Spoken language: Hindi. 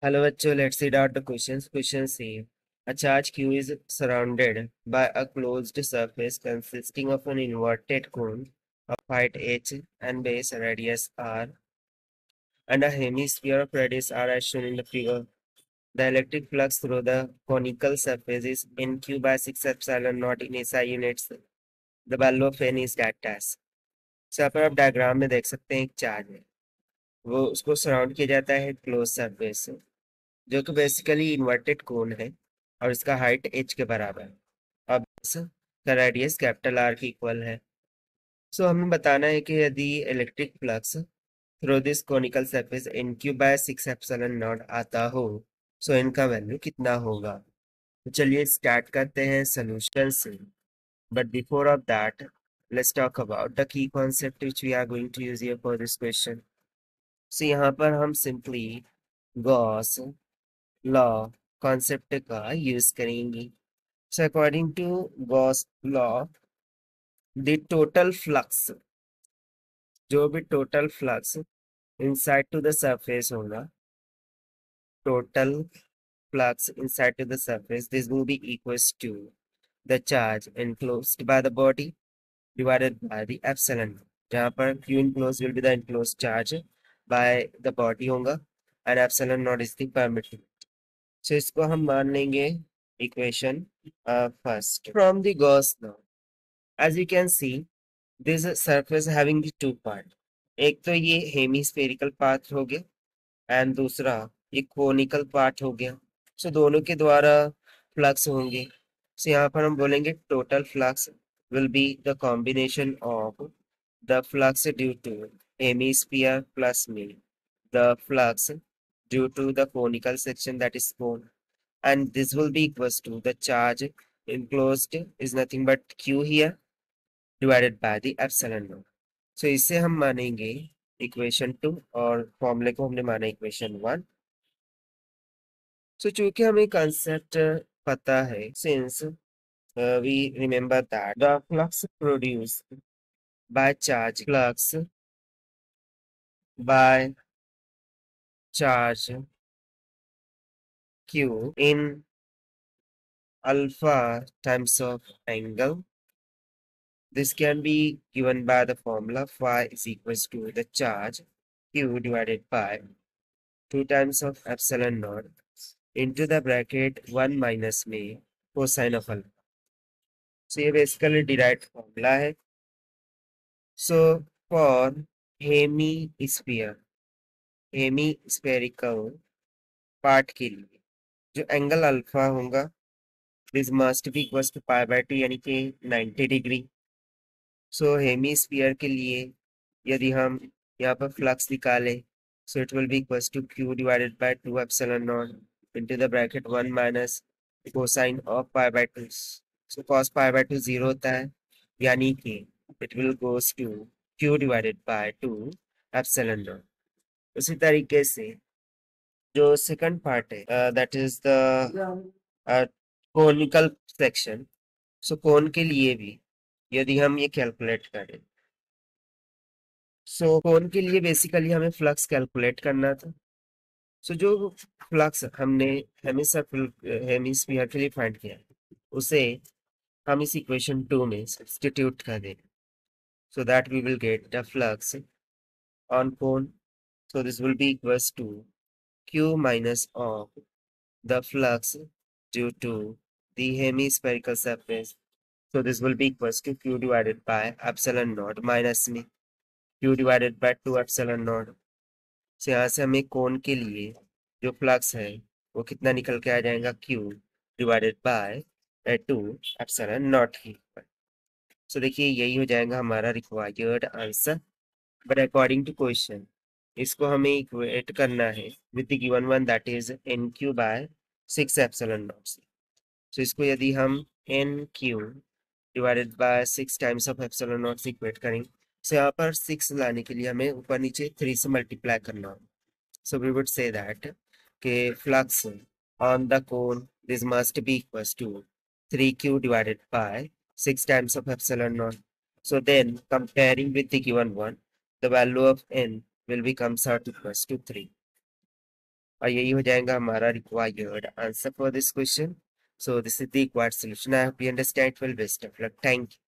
Hello bachcho, let's read out the questions. Question C. A charge Q is surrounded by a closed surface consisting of an inverted cone of height h and base radius r and a hemisphere of radius r as shown in the figure. The electric flux through the conical surface is nq by 6 epsilon naught in SI units. The value of n is that as. So यहाँ पर आप डायग्राम में देख सकते हैं एक चार्ज है, वो उसको सराउंड किया जाता है क्लोज सरफेस से, जो कि बेसिकली इन्वर्टेड कोन है और इसका हाइट h के बराबर है। अब इसका रेडियस कैपिटल R के इक्वल है। सो हमें बताना है कि यदि electric flux through this conical surface N q by 6 epsilon naught आता हो, सो इनका वैल्यू कितना होगा। तो चलिए स्टार्ट करते हैं सोल्यूशन से। But before of that, let's talk about the key concept which we are going to use here for this question. So यहाँ पर हम सिंपली गॉस लॉ कॉन्सेप्ट का यूज करेंगे। So according to Gauss law, the total flux, जो भी total flux inside to the surface होगा, total flux inside to the surface, this will be equals to the charge enclosed by the body divided by the epsilon, जहाँ पर Q enclosed will be the enclosed charge by the body होगा and epsilon naught is the permitting. So इसको हम मान लेंगे equation first from the Gauss law. As you can see, this surface having the two part. एक तो ये हेमिस्फेरिकल पार्ट हो गया एंड दूसरा ये कोनिकल पार्ट हो गया। सो दोनों के द्वारा फ्लक्स होंगे। सो यहाँ पर हम बोलेंगे total flux will be the combination of the flux due to hemisphere plus में the flux due to the conical section that is cone, and this will be equals to the charge enclosed is nothing but q here divided by the epsilon naught. So इसे हम मानेंगे इक्वेशन 2 और फॉर्मूले को हमने माना इक्वेशन 1। सो चूंकि हमें कंसेप्ट पता है, since we remember that the flux produced by charge q in alpha times of angle. This can be given by the formula phi is equals to the charge q divided by 2 times of epsilon naught into the bracket 1 minus में cosine of alpha. So ये basically derived formula है. So for hemispherical part के लिए जो एंगल अल्फा होगा this must be equals to pi by 2 यानी कि 90 डिग्री। सो हेमीस्फीयर के लिए यदि हम यहाँ पर फ्लक्स निकालें, so it will be equals to q divided by 2 epsilon naught into the bracket 1 minus cosine of pi by 2. So cos pi by 2 0 होता है, यानी कि it will goes to q divided by 2 epsilon naught. उसी तरीके से जो सेकंड पार्ट है that is the conical section. So कोन के लिए भी यदि हम ये कैलकुलेट करें, सो कोन के लिए बेसिकली हमें फ्लक्स कैलकुलेट करना था। सो जो फ्लक्स हमने हेमिस्फीयर के लिए फाइंड किया उसे हम इस इक्वेशन 2 में सब्स्टिट्यूट कर देंगे, so that we will get the flux on cone. So this will be equals to q minus of the flux due to the hemispherical surface. So this will be equals to q divided by epsilon naught minus में q divided by 2 epsilon naught. से यहाँ से हमें कोन के लिए जो फ्लक्स है वो कितना निकल के आ जाएगा q divided by 2 epsilon naught ही। सो देखिए यही हो जाएगा हमारा required answer. But according to question इसको हमें इक्वेट करना है with the given one that is n q by 6 epsilon naught से। सो इसको यदि हम n q divided by 6 times of epsilon naught से इक्वेट करेंगे, सो यहाँ पर 6 लाने के लिए हमें ऊपर नीचे 3 से मल्टीप्लाई करना होगा। So we would say that flux on the cone this must be equals to 3q divided by 6 times of epsilon naught. So then comparing with the given one, the value of n will be comes out equals to 3. और यही हो जाएगा हमारा required answer for this question. So this is the required solution. I hope you understand. Well, best of luck. Thank you.